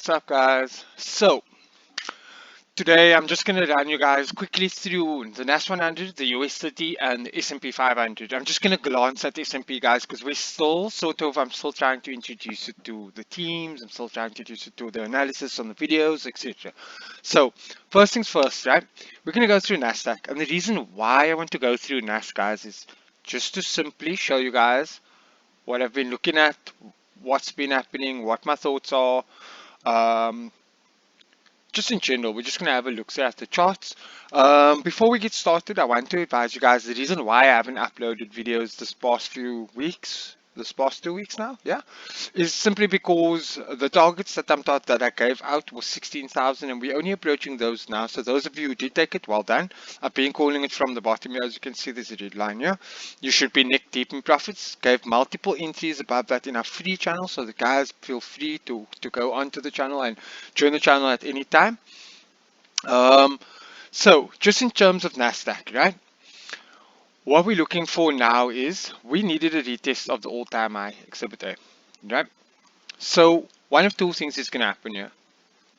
What's up, guys? So today I'm just gonna run you guys quickly through the NAS 100, the US30, and the S&P 500. I'm just gonna glance at the S&P, guys, because we're still I'm still trying to introduce it to the teams. I'm still trying to introduce it to the analysis on the videos, etc. So first things first, right? We're gonna go through Nasdaq, and the reason why I want to go through NAS, guys, is just to simply show you guys what I've been looking at, what's been happening, what my thoughts are. Um, just in general, we're just going to have a look at the charts. Before we get started, I want to advise you guys the reason why I haven't uploaded videos this past few weeks, this past 2 weeks now, yeah, is simply because the targets that I gave out was 16,000 and we're only approaching those now. So those of you who did take it, well done. I've been calling it from the bottom here. As you can see, there's a red line here. You should be neck deep in profits. Gave multiple entries above that in our free channel. So the guys feel free to go onto the channel and join the channel at any time. Um, so just in terms of Nasdaq, right? What we're looking for now is we needed a retest of the all-time high exhibit A, right? So one of two things is going to happen here.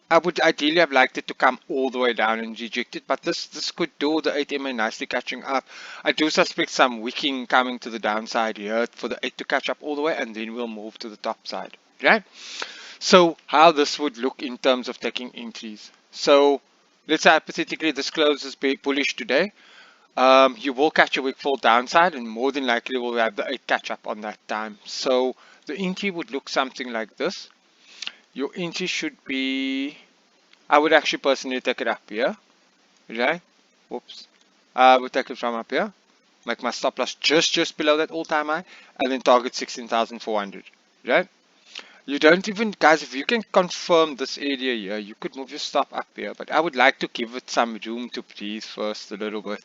I would ideally have liked it to come all the way down and reject it, but this could do the 8 MA nicely catching up. I do suspect some wicking coming to the downside here for the 8 to catch up all the way, and then we'll move to the top side, right? So how this would look in terms of taking entries. So let's say hypothetically this closes bullish today. You will catch a wick fall downside and more than likely will have the 8 catch up on that time. So the entry would look something like this. Your entry should be, I would actually personally take it up here, right? Whoops. I would take it from up here, make my stop loss just below that all-time high, and then target 16,400, right? You don't even, guys, if you can confirm this area here, you could move your stop up here, but I would like to give it some room to breathe first a little bit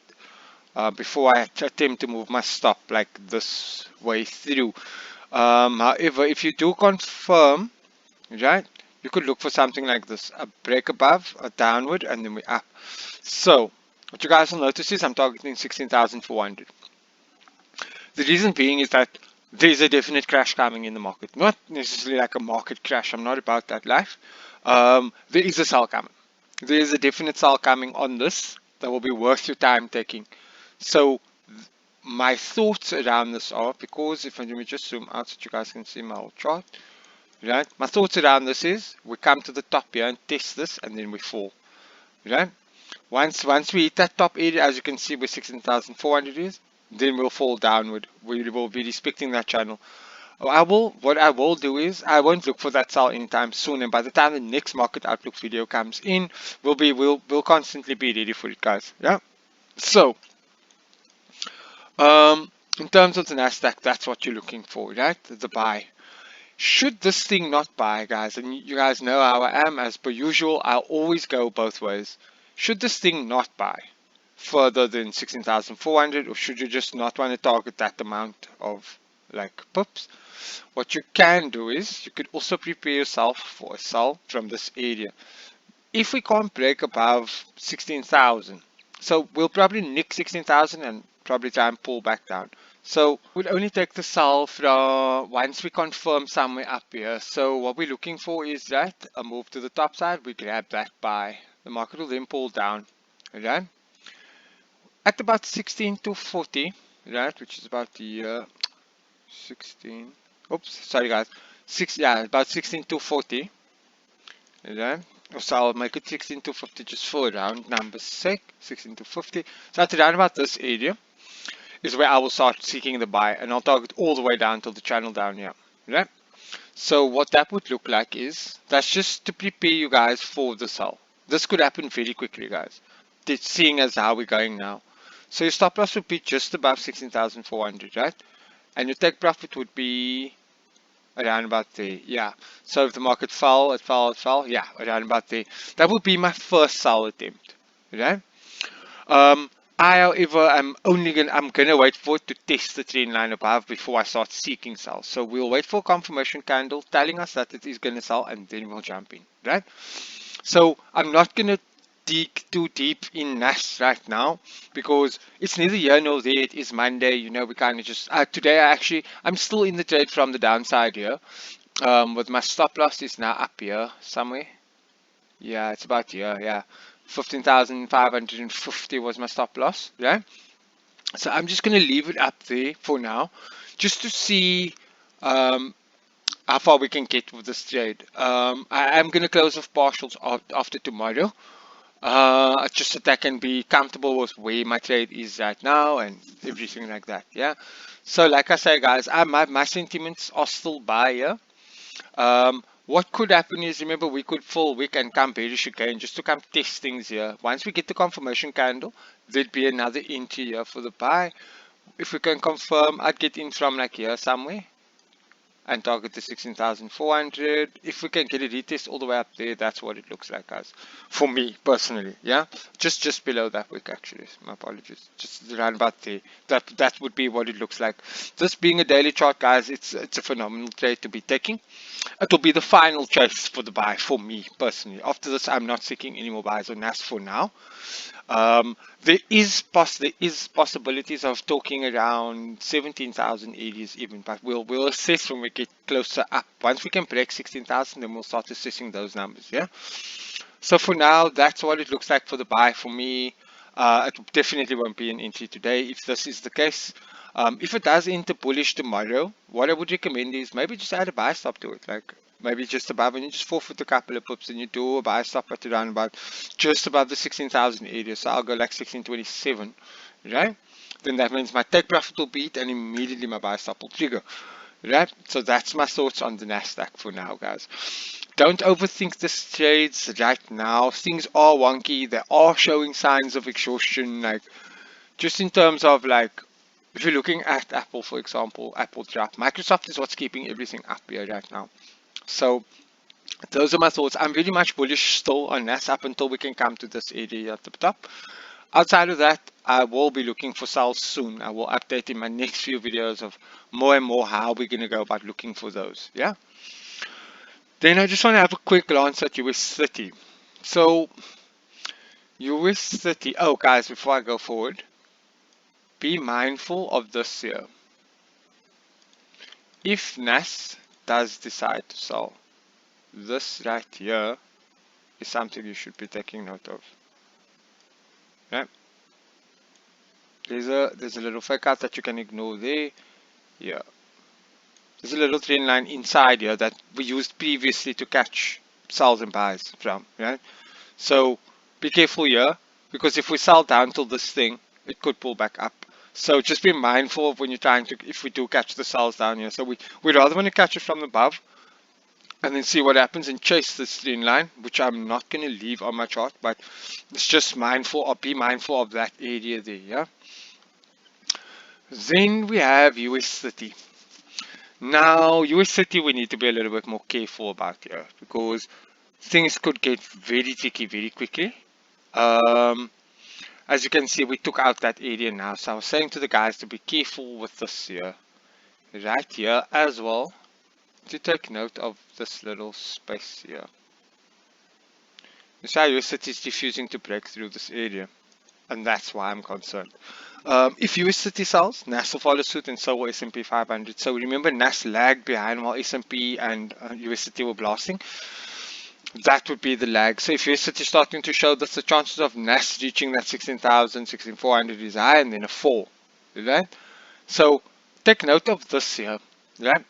before I attempt to move my stop like this way through. However, if you do confirm, right, you could look for something like this, a break above, a downward, and then we up. So what you guys will notice is I'm targeting 16,400. The reason being is that there's a definite crash coming in the market. Not necessarily like a market crash. I'm not about that life. There is a sell coming. There is a definite sell coming on this that will be worth your time taking. So my thoughts around this are, because if let me just zoom out so you guys can see my whole chart. Right? My thoughts around this is we come to the top here and test this and then we fall. Right? Once we hit that top area, as you can see where 16,400 is, then we'll fall downward. We will be respecting that channel. What I will do is I won't look for that sell anytime soon, and by the time the next market outlook video comes in, we'll constantly be ready for it, guys. Yeah. So in terms of the Nasdaq, that's what you're looking for, right? The buy. Should this thing not buy, guys, and you guys know how I am, as per usual, I'll always go both ways. Should this thing not buy further than 16,400, or should you just not want to target that amount of like pips? What you can do is you could also prepare yourself for a sell from this area. If we can't break above 16,000, so we'll probably nick 16,000 and probably try and pull back down. So we'll only take the sell from once we confirm somewhere up here. So what we're looking for is that a move to the top side, we grab that buy. The market will then pull down, right? At about 16 to 40, right, which is about the 16. Oops, sorry guys. About 16 to 40, right? So I'll make it 16 to 50 just for round number sake. 16 to 50. So at around about this area is where I will start seeking the buy, and I'll target all the way down till the channel down here, right? So what that would look like is, that's just to prepare you guys for the sell. This could happen very quickly, guys, seeing as how we're going now. So your stop loss would be just above 16,400, right? And your take profit would be around about there, yeah. So if the market fell, it fell, yeah, around about there. That would be my first sell attempt, right? I, however, I'm gonna wait for it to test the trend line above before I start seeking sell. So we'll wait for a confirmation candle telling us that it is gonna sell, and then we'll jump in, right? So I'm not gonna dig too deep in NAS right now because it's neither here nor there. It is Monday, we kind of just today I'm still in the trade from the downside here. with my stop loss is now up here somewhere. Yeah, it's about here. Yeah, 15,550 was my stop loss. Yeah, so I'm just gonna leave it up there for now, just to see um, how far we can get with this trade. I am gonna close off partials after tomorrow. Just so that I can be comfortable with where my trade is right now and everything like that. Yeah. So like I say, guys, my sentiments are still buy here. What could happen is, remember, we could full week and come bearish again just to come test things here. Once we get the confirmation candle, there'd be another entry here for the buy. If we can confirm, I'd get in from like here somewhere and target the 16,400. If we can get a retest all the way up there, that's what it looks like, guys. For me personally, yeah, just below that wick actually. My apologies, just around about there. That would be what it looks like. This being a daily chart, guys, it's a phenomenal trade to be taking. It will be the final choice for the buy for me personally. After this, I'm not seeking any more buys on NAS for now. There is possibilities of talking around 17,000 areas even, but we'll assess when we get closer up. Once we can break 16,000, then we'll start assessing those numbers. Yeah. So for now, that's what it looks like for the buy for me. It definitely won't be an entry today if this is the case. If it does enter bullish tomorrow, what I would recommend is maybe just add a buy stop to it. Like maybe just above, and you just forfeit a couple of pips and you do a buy stop at around about just above the 16,000 area. So I'll go like 1627, right? Then that means my take profit will beat and immediately my buy stop will trigger. Right? So that's my thoughts on the Nasdaq for now, guys. Don't overthink this trades right now. Things are wonky. They are showing signs of exhaustion. Like just in terms of like, if you're looking at Apple, for example, Apple drop. Microsoft is what's keeping everything up here right now. So those are my thoughts. I'm very much bullish still on NAS up until we can come to this area at the top. Outside of that, I will be looking for sales soon. I will update in my next few videos of more and more how we're going to go about looking for those. Yeah. Then I just want to have a quick glance at US 30. So US 30. Oh, guys, before I go forward, be mindful of this here. If NAS does decide to sell, this right here is something you should be taking note of. Right? There's a little fake out that you can ignore there. Yeah. There's a little trend line inside here that we used previously to catch sells and buys from, right? So be careful here, because if we sell down till this thing, it could pull back up. So just be mindful of when you're trying to, if we do catch the sells down here. So we'd rather want to catch it from above and then see what happens and chase this trend line, which I'm not going to leave on my chart, but it's just mindful, or be mindful of that area there, yeah? Then we have US 30. Now, US City, we need to be a little bit more careful about here, because things could get very tricky very quickly. Um, as you can see, we took out that area now. So I was saying to the guys to be careful with this here, right here as well, to take note of this little space here. You see how US City is refusing to break through this area, and that's why I'm concerned. If US City sells, NAS will follow suit, and so will S&P 500. So remember, NAS lagged behind while S&P and US City were blasting. That would be the lag. So if US City is starting to show that the chances of NAS reaching that 16,000, 16,400 is high, and then a fall, right? So take note of this here, right?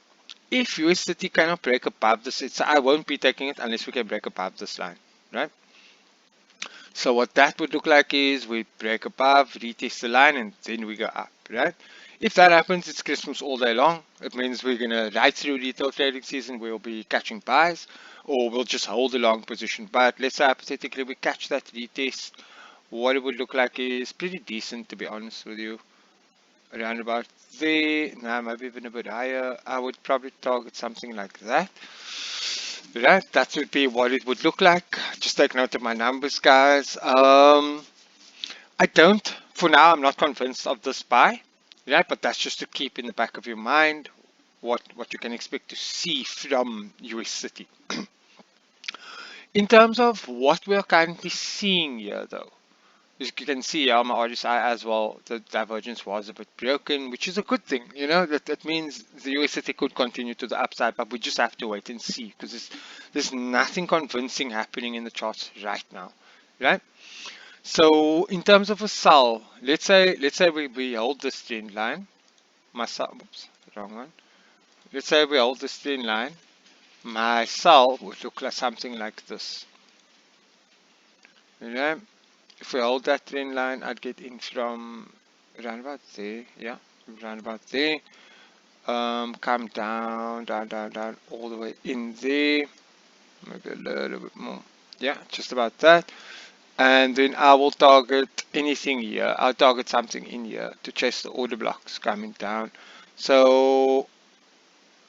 If US City cannot break above this, I won't be taking it unless we can break above this line, right? So what that would look like is we break above, retest the line, and then we go up, right? If that happens, it's Christmas all day long. It means we're going to ride through retail trading season. We'll be catching buys, or we'll just hold a long position. But let's say hypothetically we catch that retest. What it would look like is pretty decent, to be honest with you. Around about there, now maybe even a bit higher. I would probably target something like that. Right, that would be what it would look like. Just take note of my numbers, guys. I don't, for now, I'm not convinced of this buy, right? But that's just to keep in the back of your mind what you can expect to see from US City. In terms of what we are currently seeing here, though, As you can see, on my RSI as well, the divergence was a bit broken, which is a good thing. You know, that means the USDT could continue to the upside, but we just have to wait and see because there's nothing convincing happening in the charts right now, right? So in terms of a sell, let's say we hold this trend line. My sell, oops, wrong one. Let's say we hold this trend line. My sell would look like something like this. You know, if we hold that trend line, I'd get in from around about there, yeah, around about there. Come down, down, down, down, all the way in there, maybe a little bit more. Yeah, just about that. And then I will target anything here. I'll target something in here to chase the order blocks coming down. So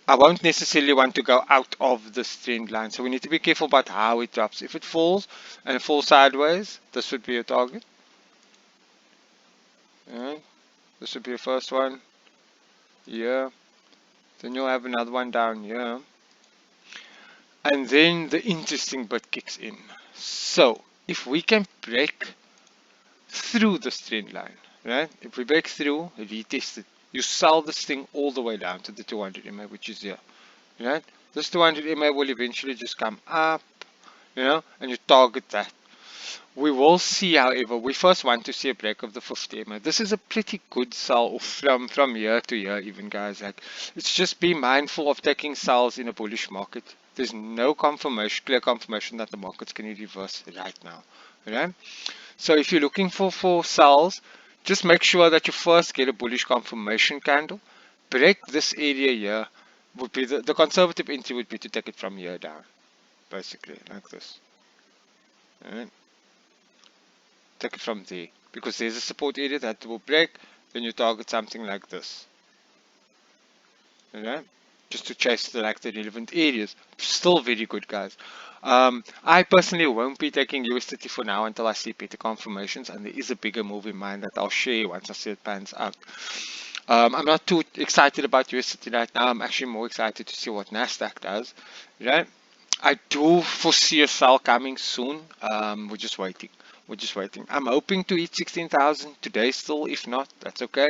I won't necessarily want to go out of this trend line. So we need to be careful about how it drops. If it falls and it falls sideways, this would be a target. Alright, this would be the first one. Yeah. Then you'll have another one down here. And then the interesting bit kicks in. So if we can break through this trend line, right? If we break through, retest it, you sell this thing all the way down to the 200 MA, which is here, right? This 200 MA will eventually just come up, you know, and you target that. We will see, however, we first want to see a break of the 50 MA. This is a pretty good sell from year to year, even, guys. Like, it's just be mindful of taking sells in a bullish market. There's no confirmation, clear confirmation that the market's going to reverse right now, right? So if you're looking for sells, just make sure that you first get a bullish confirmation candle. Break this area here. Would be the conservative entry would be to take it from here down, basically like this. Alright, take it from there because there's a support area that will break. Then you target something like this. Alright, just to chase the relevant areas. Still very good, guys. I personally won't be taking USDT for now until I see better confirmations, and there is a bigger move in mind that I'll share once I see it pans out. I'm not too excited about USDT right now. I'm actually more excited to see what Nasdaq does. Right? I do foresee a sell coming soon. We're just waiting. We're just waiting. I'm hoping to hit 16,000 today still. If not, that's okay.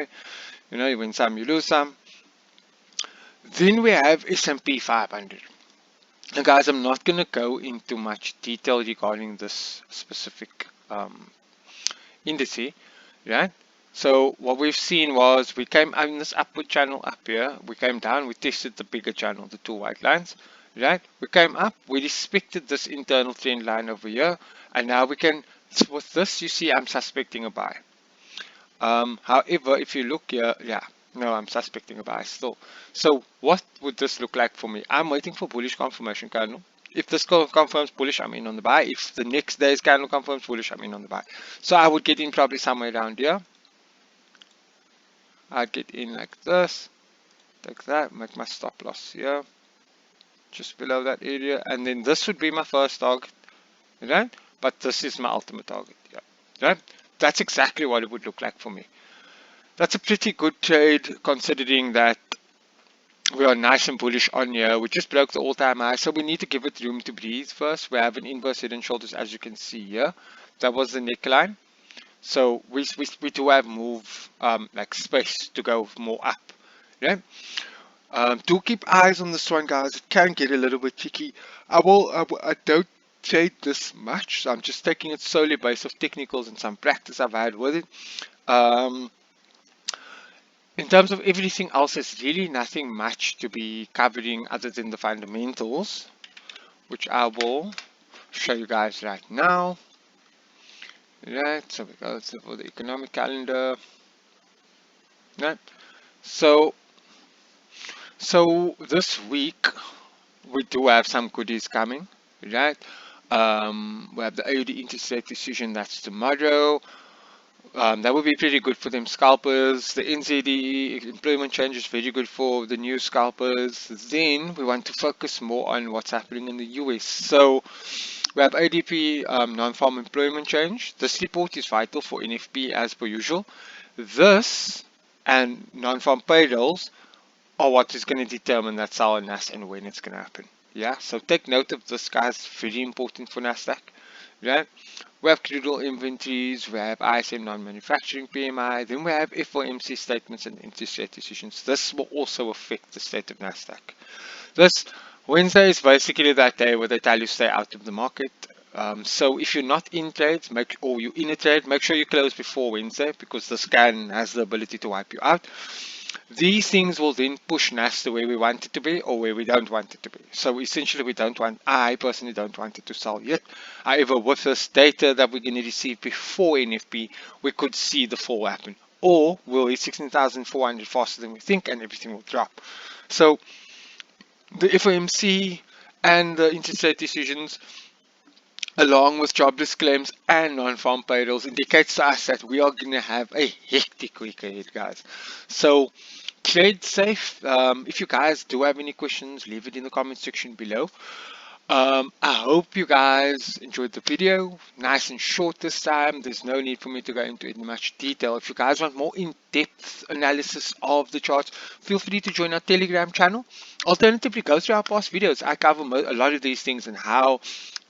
You know, you win some, you lose some. Then we have S&P 500. Now guys, I'm not going to go into much detail regarding this specific indice, right? So what we've seen was we came in this upward channel up here, we came down, we tested the bigger channel, the two white lines, right? We came up, we respected this internal trend line over here, and now we can, with this you see I'm suspecting a buy. However, if you look here, yeah, no, I'm suspecting a buy still. So what would this look like for me? I'm waiting for bullish confirmation candle. If this confirms bullish, I'm in on the buy. If the next day's candle confirms bullish, I'm in on the buy. So I would get in probably somewhere around here. I'd get in like this, like that, make my stop loss here, just below that area, and then this would be my first target, right? But this is my ultimate target, yeah, right? That's exactly what it would look like for me. That's a pretty good trade considering that we are nice and bullish on here. We just broke the all-time high, so we need to give it room to breathe first. We have an inverse head and shoulders, as you can see here. That was the neckline. So we do have move like space to go more up. Yeah. Do keep eyes on this one, guys. It can get a little bit tricky. I don't trade this much. So I'm just taking it solely based off technicals and some practice I've had with it. In terms of everything else, there's really nothing much to be covering other than the fundamentals, which I will show you guys right now. Right, so we go for the economic calendar. Right, so this week we do have some goodies coming. Right, we have the AUD interest rate decision, that's tomorrow. That would be pretty good for them scalpers. The NZD employment change is very good for the new scalpers. Then we want to focus more on what's happening in the US. So we have ADP non-farm employment change. This report is vital for NFP as per usual. This and non-farm payrolls are what is going to determine that sell and NAS and when it's going to happen. Yeah, so take note of this, guys. Very important for Nasdaq. right? We have crude oil inventories, we have ISM non-manufacturing PMI, then we have FOMC statements and interest rate decisions. This will also affect the state of Nasdaq. This Wednesday is basically that day where they tell you stay out of the market. So if you're not in trades, or you're in a trade, make sure you close before Wednesday because the scan has the ability to wipe you out. These things will then push NAS to where we want it to be or where we don't want it to be. So essentially, I personally don't want it to sell yet. However, with this data that we're going to receive before NFP, we could see the fall happen. Or we'll hit 16,400 faster than we think and everything will drop. So the FOMC and the interest rate decisions, along with jobless claims and non-farm payrolls, indicates to us that we are going to have a hectic week ahead, guys. So trade safe. If you guys do have any questions, leave it in the comment section below. I hope you guys enjoyed the video. Nice and short this time. There's no need for me to go into it in much detail. If you guys want more in-depth analysis of the charts, feel free to join our Telegram channel. Alternatively, go through our past videos. I cover a lot of these things and how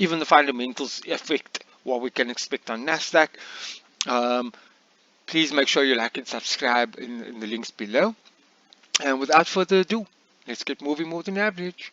even the fundamentals affect what we can expect on Nasdaq. Um, Please make sure you like and subscribe in the links below. And without further ado, let's get moving more than average.